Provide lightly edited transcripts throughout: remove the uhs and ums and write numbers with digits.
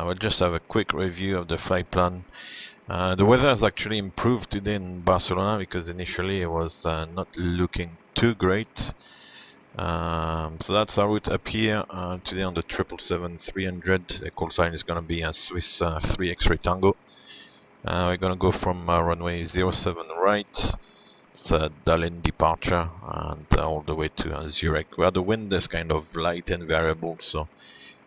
we'll just have a quick review of the flight plan. The weather has actually improved today in Barcelona because initially it was not looking too great. So that's our route up here today on the 777-300. The call sign is going to be a Swiss 3 X-ray Tango. We're going to go from runway 07 right. It's a Dallin departure and all the way to Zurich, where the wind is kind of light and variable, so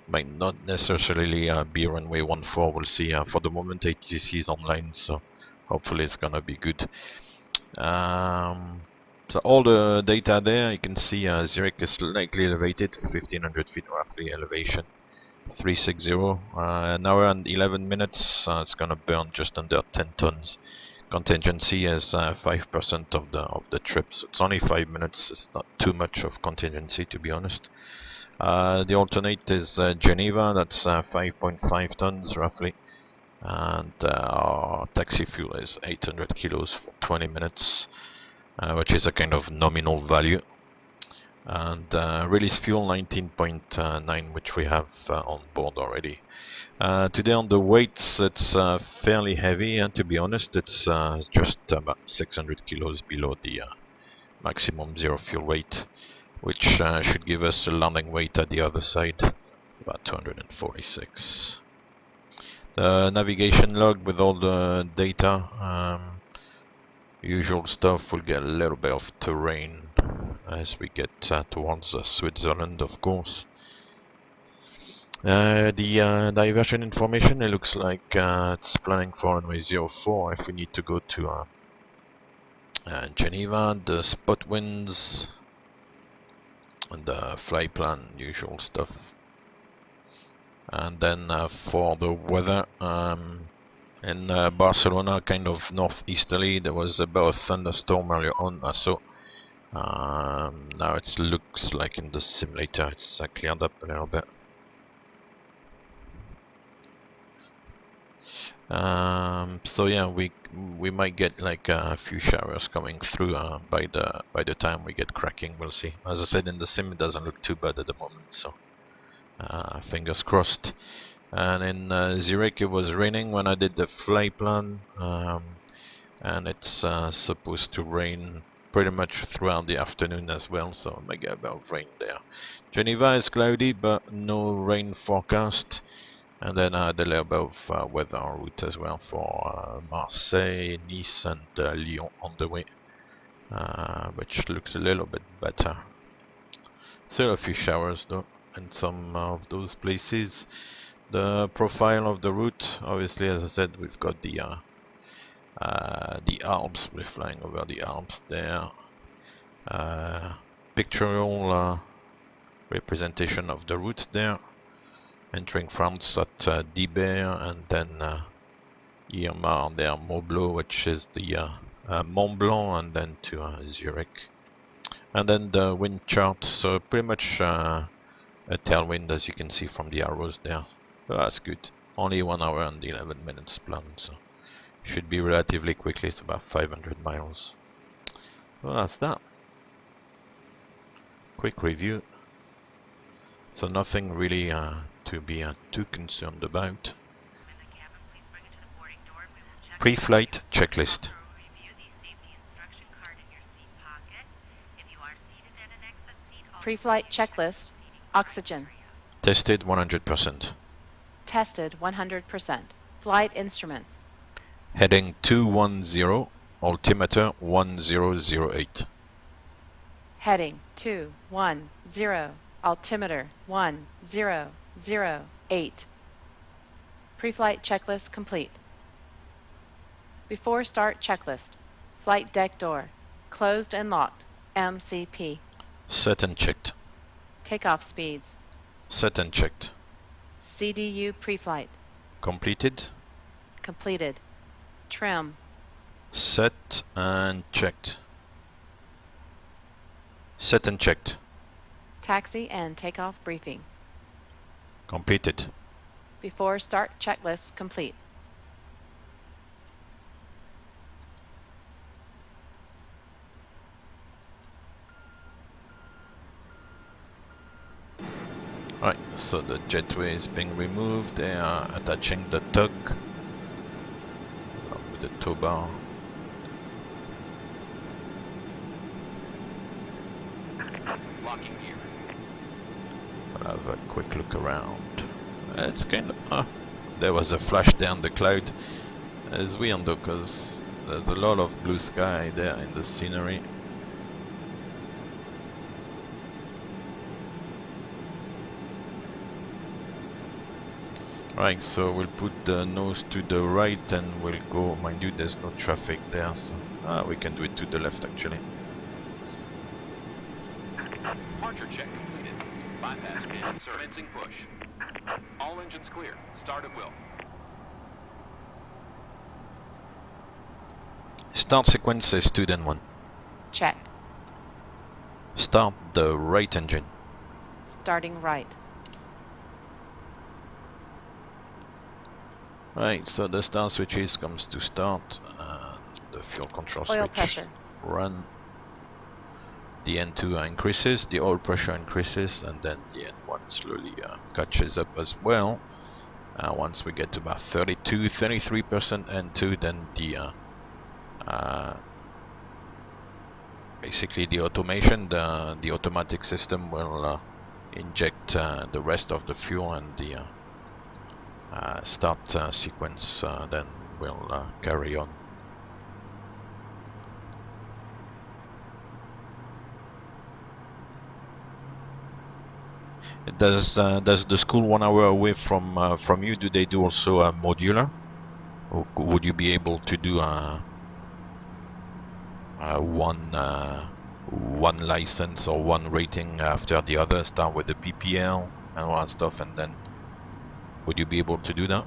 might not necessarily be runway 14. We'll see. For the moment, ATC is online, so hopefully it's gonna be good. So all the data there, you can see Zurich is slightly elevated, 1500 feet roughly elevation, 360. An hour and 11 minutes. It's gonna burn just under 10 tons. Contingency is 5% of the trip, so it's only 5 minutes. It's not too much of contingency, to be honest. The alternate is Geneva, that's 5.5 tons roughly, and our taxi fuel is 800 kilos for 20 minutes, which is a kind of nominal value. And release fuel 19.9, which we have on board already. Today on the weights, it's fairly heavy, and to be honest, it's just about 600 kilos below the maximum zero fuel weight, which should give us a landing weight at the other side, about 246. The navigation log with all the data, usual stuff. We'll get a little bit of terrain as we get towards Switzerland, of course. The diversion information, it looks like it's planning for runway 04 if we need to go to Geneva. The spot winds and the flight plan, usual stuff. And then for the weather, in Barcelona, kind of northeasterly, there was about a thunderstorm earlier on. Now it looks like in the simulator it's cleared up a little bit. So yeah, we might get like a few showers coming through by the time we get cracking. We'll see. As I said, in the sim it doesn't look too bad at the moment, so fingers crossed. And in Zurich it was raining when I did the flight plan, and it's supposed to rain pretty much throughout the afternoon as well, so I might get a bit of rain there. Geneva is cloudy but no rain forecast. And then the little bit of weather route as well for Marseille, Nice and Lyon on the way, which looks a little bit better. Still a few showers though in some of those places. The profile of the route, obviously, as I said, we've got the Alps. We're flying over the Alps there. Pictorial representation of the route there. Entering France at Dibert, and then here there Moblo, which is the Mont Blanc, and then to Zurich. And then the wind chart, so pretty much a tailwind, as you can see from the arrows there. So that's good. Only 1 hour and 11 minutes planned, so should be relatively quickly. It's about 500 miles. Well, that's that. Quick review. So nothing really to be too concerned about. Pre-flight checklist. Pre-flight checklist. Oxygen. Tested 100%. Tested 100%. Flight instruments. Heading 210, altimeter 1008. Heading 210, altimeter 1008. Pre-flight checklist complete. Before start checklist. Flight deck door. Closed and locked. MCP. Set and checked. Takeoff speeds. Set and checked. CDU pre-flight. Completed. Completed. Trim. Set and checked. Set and checked. Taxi and takeoff briefing. Completed. Before start checklist complete. Right, So the jetway is being removed. They are attaching the tug with the tow bar. Locking gear. I'll have a quick look around. It's kind of... there was a flash down the cloud. It's weird though, because there's a lot of blue sky there in the scenery. Right, so we'll put the nose to the right and we'll go, mind you there's no traffic there, so we can do it to the left actually. Departure check completed. Bypass pin insert. Commencing push. All engines clear. Start at will. Start sequence is 2 then 1. Check. Start the right engine. Starting right. Right, so the start switches comes to start, the fuel control Oil switch pressure. run, the N2 increases, the oil pressure increases, and then the N1 slowly catches up as well. Once we get to about 33% N2, then the basically the automation, the automatic system will inject the rest of the fuel, and the start sequence then will carry on. Does the school 1 hour away from you, do they do also a modular, or would you be able to do one license or one rating after the other, start with the PPL and all that stuff, and then would you be able to do that?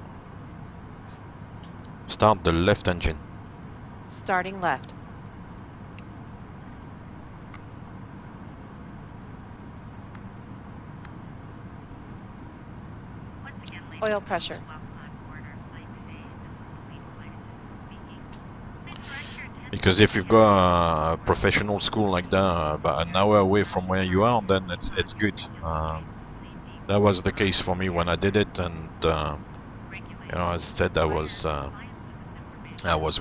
Start the left engine. Starting left. Oil pressure. Because if you've got a professional school like that about an hour away from where you are, then it's good. That was the case for me when I did it, and you know, as I said, I was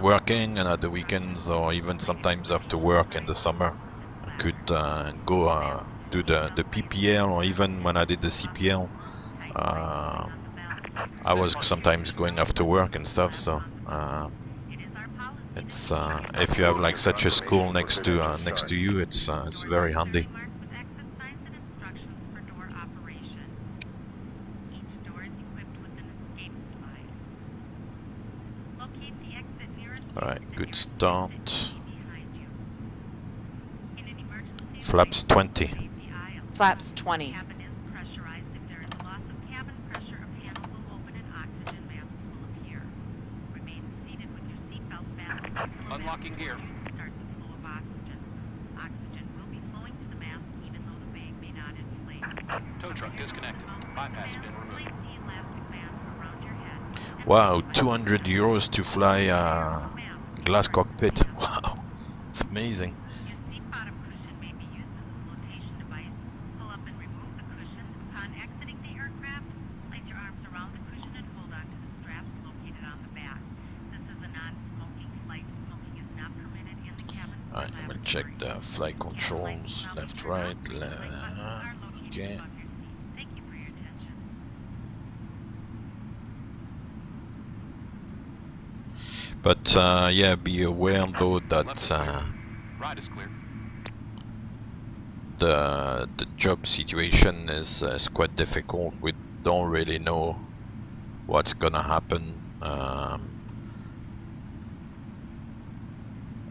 working, and at the weekends or even sometimes after work in the summer, I could go do the PPL, or even when I did the CPL, I was sometimes going after work and stuff. So it's if you have like such a school next to you, it's very handy. Alright, good start. Flaps 20. Flaps 20. Unlocking gear. Tow truck disconnected. Bypass pin removed. Wow, 200 euros to fly glass cockpit. Wow, it's amazing. Alright, we'll check the flight controls, left, right, okay. But yeah, be aware though that Ride is clear. the job situation is quite difficult. We don't really know what's gonna happen.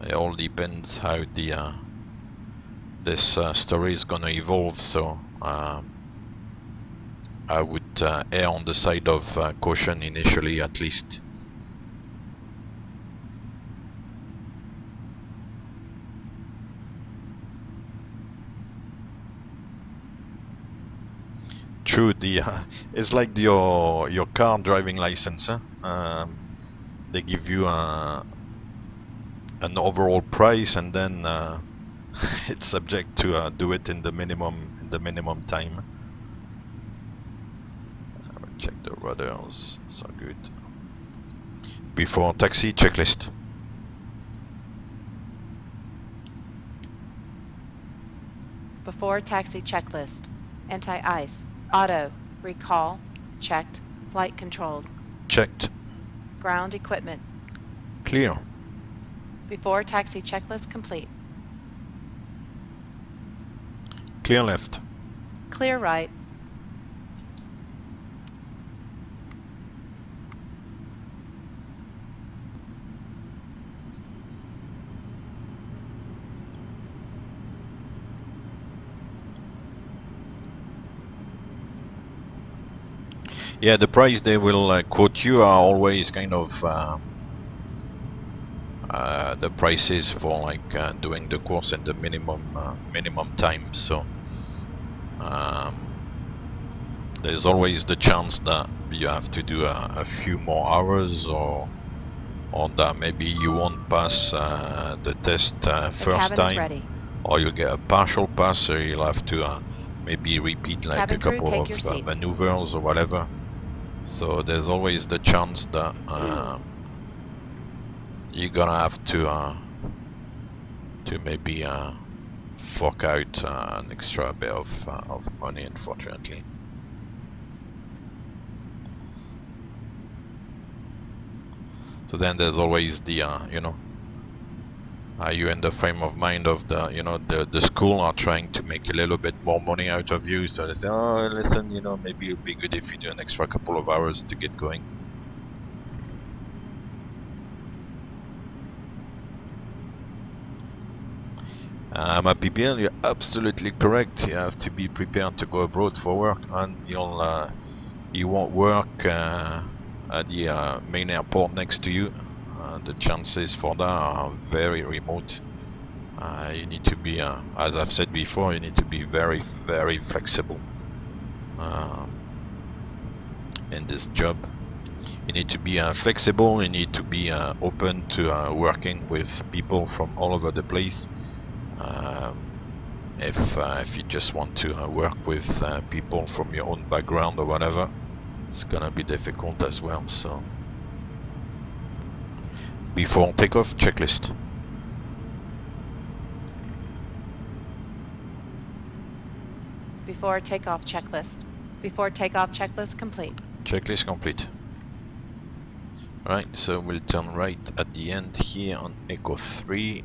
It all depends how the this story is gonna evolve. So I would err on the side of caution initially, at least. True, it's like your car driving license. Huh? They give you an overall price, and then it's subject to do it in the minimum time. Check the rudders, so good. Before taxi, checklist. Before taxi checklist. Anti-ice. Auto. Recall. Checked. Flight controls. Checked. Ground equipment. Clear. Before taxi checklist complete. Clear left. Clear right. Yeah, the price they will quote you are always kind of the prices for like doing the course in the minimum time. So there's always the chance that you have to do a few more hours, or that maybe you won't pass the test The first cabin is time, ready. or you get a partial pass, so you'll have to maybe repeat like Cabin a crew, couple take your of seats. maneuvers or whatever. So there's always the chance that you're gonna have to maybe fork out an extra bit of money, unfortunately. So then there's always the you know, you in the frame of mind of the, you know, the school are trying to make a little bit more money out of you, so they say, oh listen, you know, maybe it'd be good if you do an extra couple of hours to get going. My PPL, you're absolutely correct. You have to be prepared to go abroad for work, and you won't work at the main airport next to you. The chances for that are very remote. You need to be, as I've said before, you need to be very, very flexible in this job. You need to be flexible. You need to be open to working with people from all over the place. If you just want to work with people from your own background or whatever, it's gonna be difficult as well. So before takeoff, checklist. Before takeoff checklist. Before takeoff checklist complete. Checklist complete. Right, so we'll turn right at the end here on Echo 3.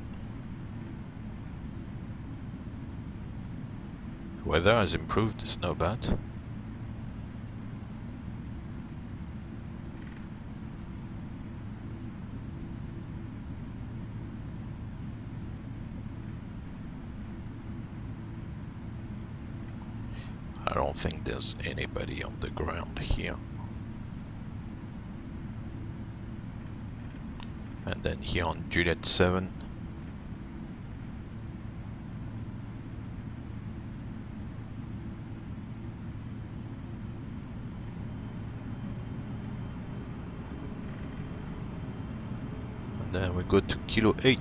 Weather has improved, it's not bad. I don't think there's anybody on the ground here. And then here on Juliet 7. And then we go to Kilo 8.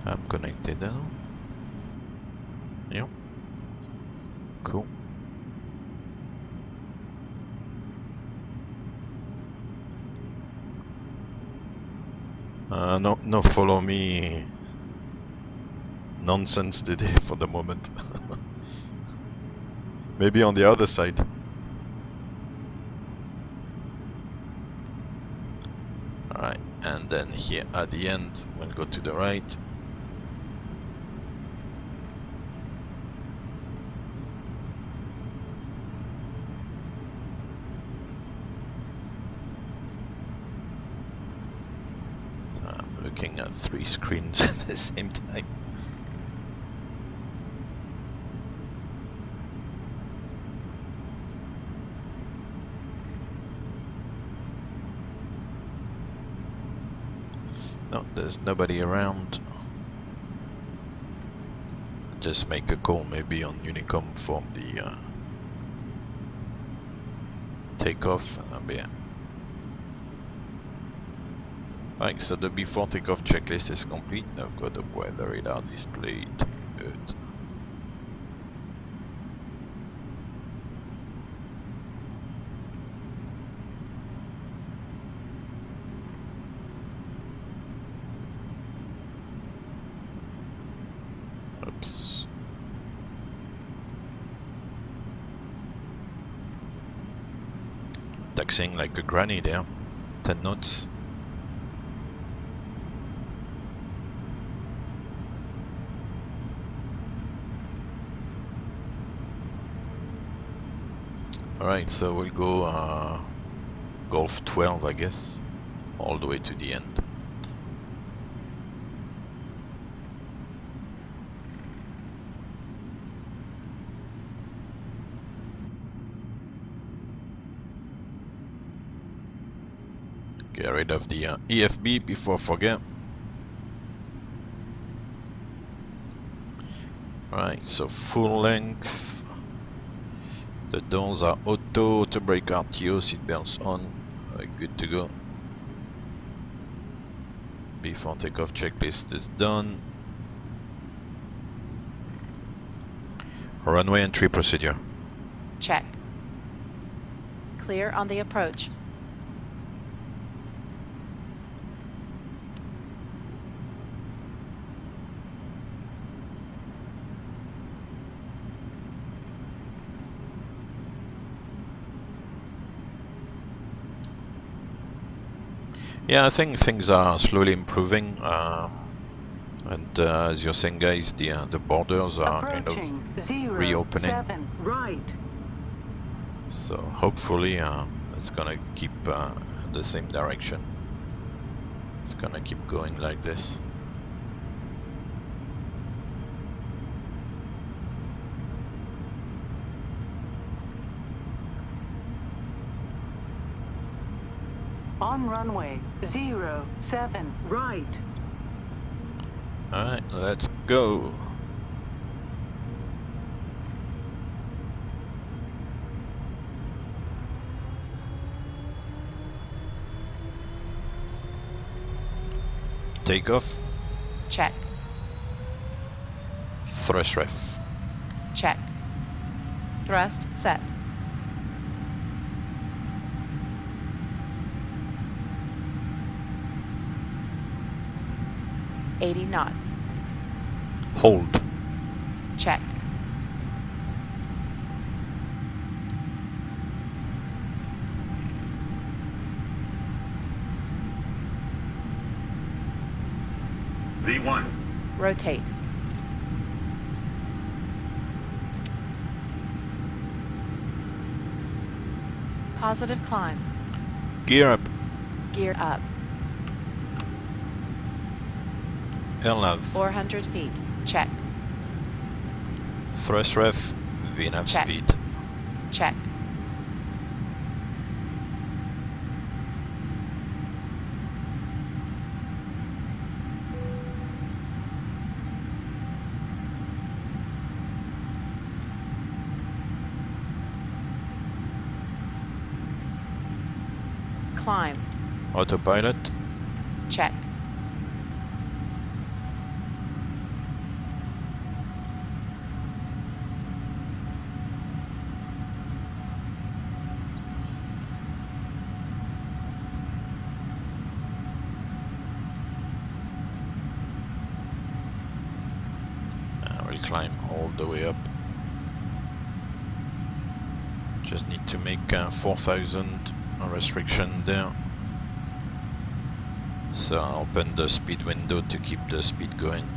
I'm connected now. Yep. Cool. No follow me nonsense today for the moment. Maybe on the other side. Alright, and then here at the end we'll go to the right. So I'm looking at 3 screens at the same time. No, there's nobody around. Just make a call maybe on Unicom for the takeoff, and I'll be Right, so the before takeoff checklist is complete. Now got the weather radar displayed. Good. Oops. Taxiing like a granny there. 10 knots. Alright, so we'll go Golf 12, I guess, all the way to the end. Get rid of the EFB before I forget. Right, so full length. The doors are auto brake RTO, seatbelts on. Good to go. Before takeoff checklist is done. Runway entry procedure. Check. Clear on the approach. Yeah, I think things are slowly improving, and as you're saying, guys, the borders are kind of reopening. 07, right. So hopefully, it's gonna keep the same direction. It's gonna keep going like this. On runway 07, right. Alright, let's go. Takeoff. Check. Thrust ref. Check. Thrust set. $80 knots. Hold. Check. V1. Rotate. Positive climb. Gear up. Gear up. LNAV. 400 feet. Check. Thrust ref. VNAV Check. speed. Check. Climb. Autopilot. Check. We'll climb all the way up. Just need to make 4,000 restriction there. So I'll open the speed window to keep the speed going.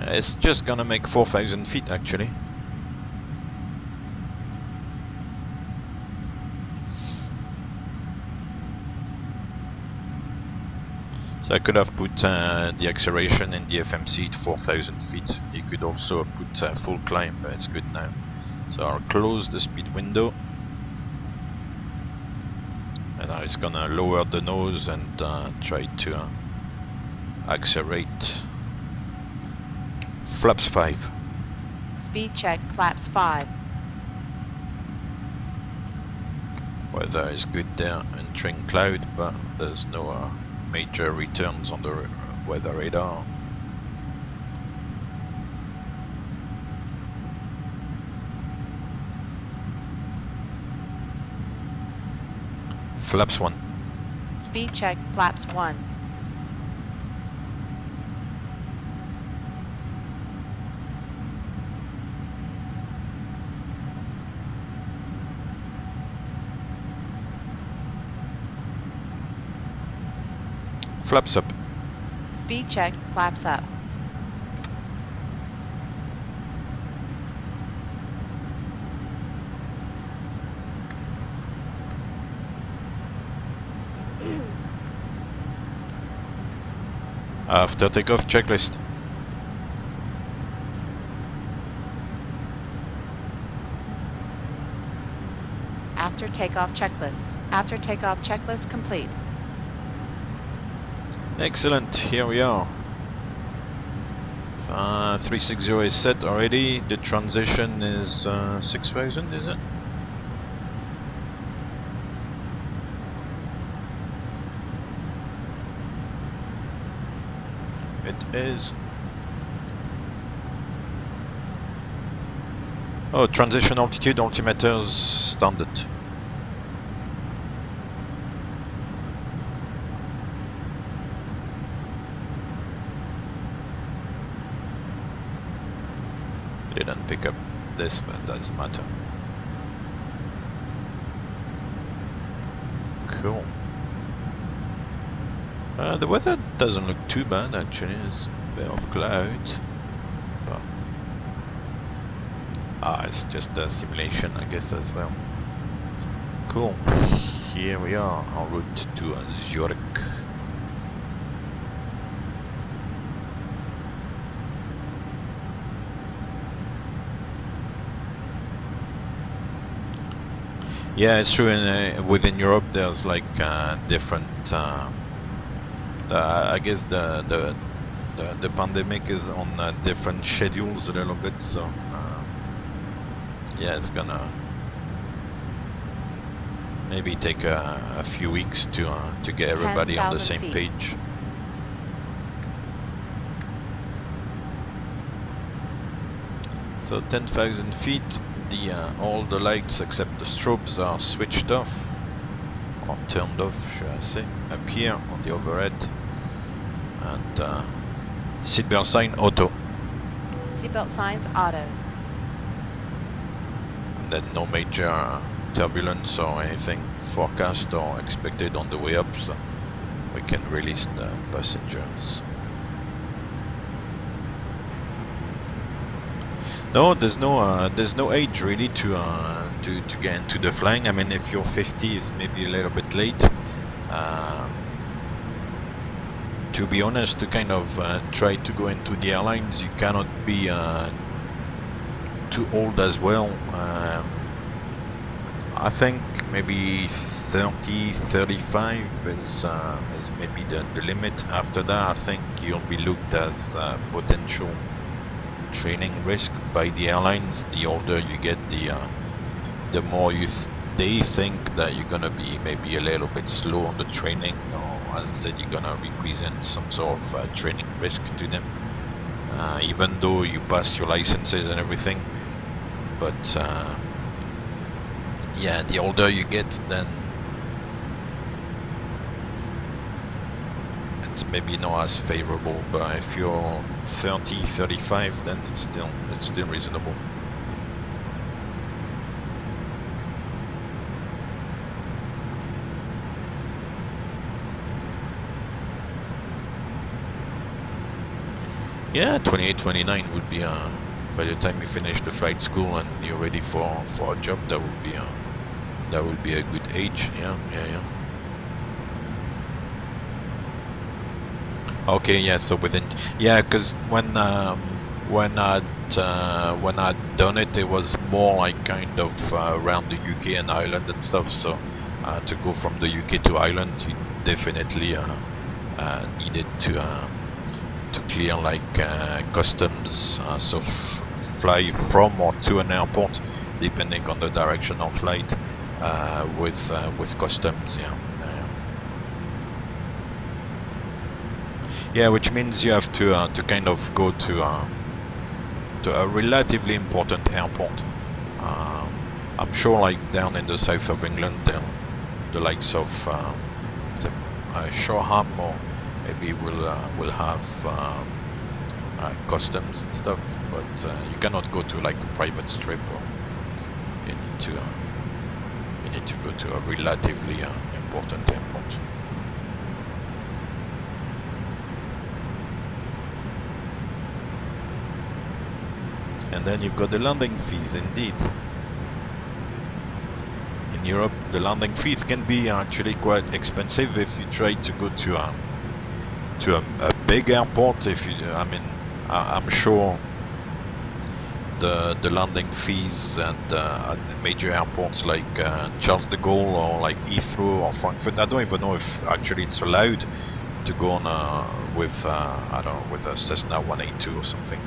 It's just gonna make 4,000 feet actually. So I could have put the acceleration in the FMC to 4,000 feet. You could also put full climb, but it's good now. So I'll close the speed window. And now it's gonna lower the nose and try to accelerate. Flaps 5. Speed check, flaps 5. Weather is good there, entering cloud, but there's no major returns on the weather radar. Flaps 1. Speed check, flaps 1. Flaps up. Speed check, flaps up. After takeoff, checklist. After takeoff checklist. After takeoff checklist complete. Excellent, here we are. 360 is set already. The transition is 6,000, is it? It is. Oh, transition altitude, altimeters standard. Didn't pick up this, but it doesn't matter. Cool. The weather doesn't look too bad actually. It's a bit of clouds, but it's just a simulation, I guess, as well. Cool. Here we are, en route to Zurich. Yeah, it's true. Within Europe, there's like different. I guess the pandemic is on different schedules a little bit, so yeah, it's gonna maybe take a few weeks to get everybody on the 10,000 same feet. page. So 10,000 feet. All the lights except the strobes are switched off, or turned off, should I say, up here on the overhead. And seatbelt sign auto. Seatbelt signs auto. And then no major turbulence or anything forecast or expected on the way up, so we can release the passengers. No, there's no age really to get into the flying. I mean, if you're 50, it's maybe a little bit late. To be honest, to kind of try to go into the airlines, you cannot be too old as well. I think maybe 30, 35 is maybe the limit. After that, I think you'll be looked as potential training risk by the airlines. The older you get, the more they think that you're gonna be maybe a little bit slow on the training, or as I said, you're gonna represent some sort of training risk to them, even though you pass your licenses and everything. But yeah, the older you get, then it's maybe not as favorable. But if you're 30, 35, then it's still reasonable. Yeah, 28, 29 would be by the time you finish the flight school and you're ready for a job, that would be a good age. Yeah. Okay, yeah. So because when I'd done it, it was more like kind of around the UK and Ireland and stuff. So to go from the UK to Ireland, you definitely needed to clear like customs, so fly from or to an airport, depending on the direction of flight, with customs. Yeah, which means you have to kind of go to a relatively important airport. I'm sure, like down in the south of England, the likes of Shoreham, or maybe will have customs and stuff, but you cannot go to like a private strip, or you need to go to a relatively important airport. And then you've got the landing fees, indeed. In Europe, the landing fees can be actually quite expensive if you try to go to a big airport. If you, I mean, I'm sure the landing fees at major airports like Charles de Gaulle or like Heathrow or Frankfurt, I don't even know if actually it's allowed to go on with I don't know, with a Cessna 182 or something,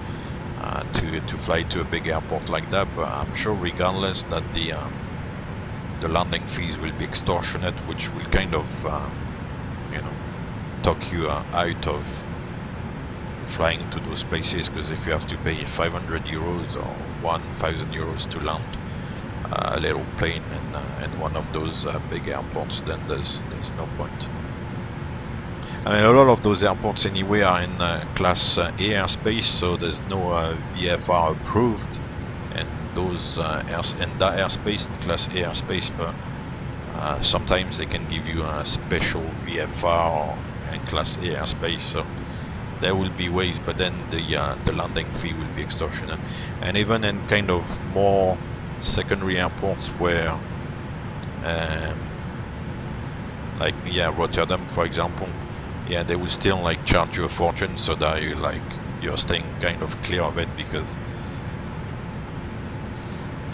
to fly to a big airport like that. But I'm sure regardless that the landing fees will be extortionate, which will kind of talk you out of flying to those places, because if you have to pay 500 euros or 1,000 euros to land a little plane in one of those big airports, then there's no point. I mean, a lot of those airports anyway are in Class A airspace, so there's no VFR approved in those in that airspace, Class A airspace, but sometimes they can give you a special VFR in Class A airspace, so there will be ways, but then the landing fee will be extortionate. And even in kind of more secondary airports where like Rotterdam, for example, they will still like charge you a fortune, so that you're staying kind of clear of it, because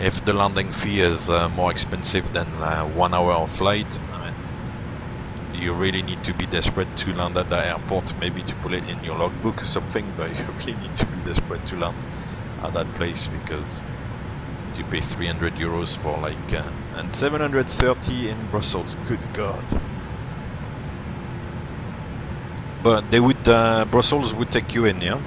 if the landing fee is more expensive than 1 hour of flight, I mean, you really need to be desperate to land at the airport, maybe to put it in your logbook or something, but you really need to be desperate to land at that place, because you pay 300 euros for like and 730 in Brussels, good god. But they would Brussels would take you in, yeah?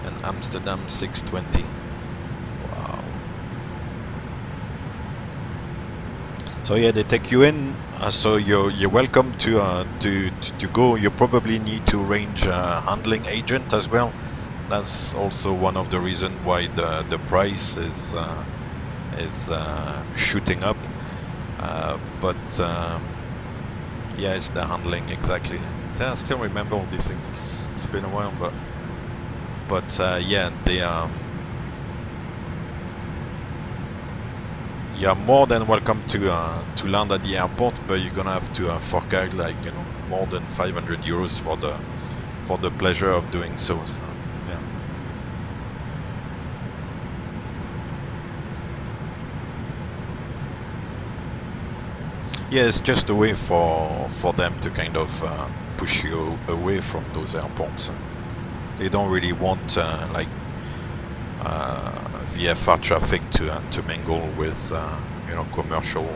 And Amsterdam 620. Wow. So yeah, they take you in. So you're welcome to go. You probably need to arrange a handling agent as well. That's also one of the reasons why the price is shooting up. But yeah, it's the handling, exactly. So I still remember all these things. It's been a while, but yeah, they you're more than welcome to land at the airport, but you're gonna have to fork out like more than 500 euros for the pleasure of doing so. So yeah. Yeah, it's just a way for them to kind of push you away from those airports. They don't really want like VFR traffic to mingle with commercial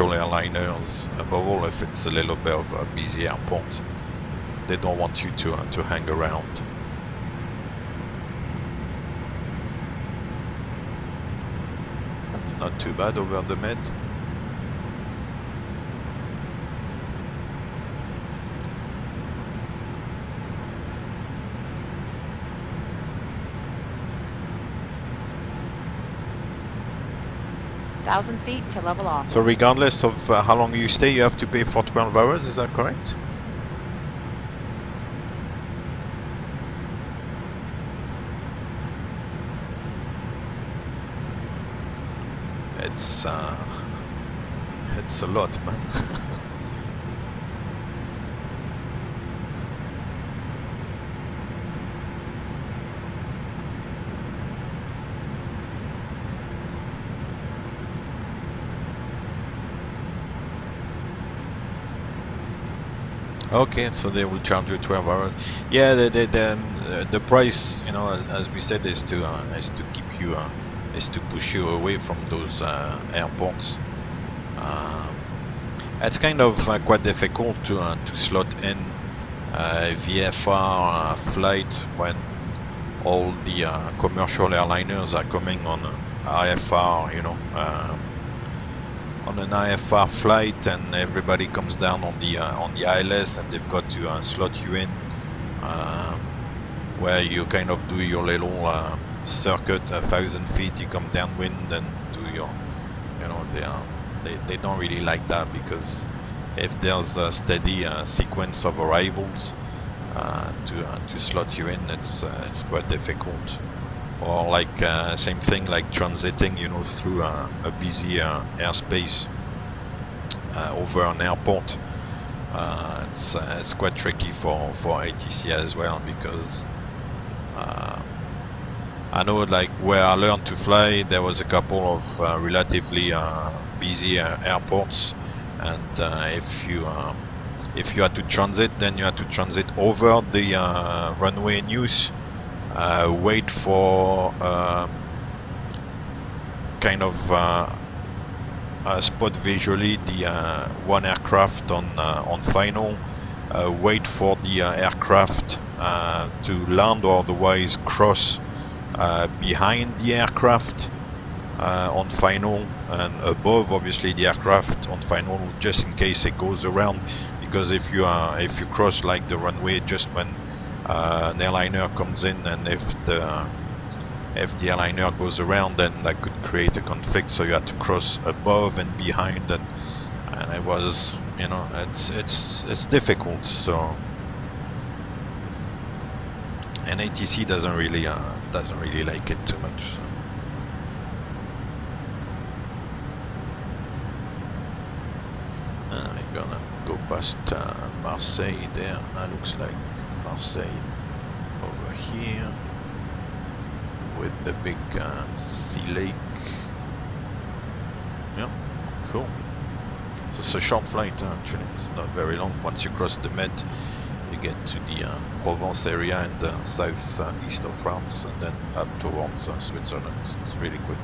airliners. Above all, if it's a little bit of a busy airport, they don't want you to hang around. It's not too bad over the Med. Thousand feet to level off. So regardless of how long you stay, you have to pay for 12 hours, is that correct? It's a lot, man. Okay, so they will charge you 12 hours. Yeah, the price, you know, as we said, is to keep you, is to push you away from those airports. It's kind of quite difficult to slot in VFR flight when all the commercial airliners are coming on IFR, you know, on an IFR flight, and everybody comes down on the ILS, and they've got to slot you in where you kind of do your little circuit, 1,000 feet. You come downwind and do your, you know, they don't really like that, because if there's a steady sequence of arrivals to slot you in, it's quite difficult. Or like same thing like transiting, you know, through a busy airspace over an airport. It's quite tricky for ATC as well, because I know, like where I learned to fly, there was a couple of relatively busy airports, and if you had to transit, then you had to transit over the runway in use, wait for kind of spot visually the one aircraft on final, wait for the aircraft to land, or otherwise cross behind the aircraft on final, and above obviously the aircraft on final, just in case it goes around. Because if you cross like the runway just when an airliner comes in, and if the airliner goes around, then that could create a conflict. So you have to cross above and behind, and it was, you know, it's difficult. So, and ATC doesn't really like it too much. So. We're gonna go past Marseille there. That looks like Marseille over here, with the big sea lake. Yeah, cool. So it's a short flight actually, it's not very long. Once you cross the Med, you get to the Provence area and the south east of France, and then up towards Switzerland. It's really quick.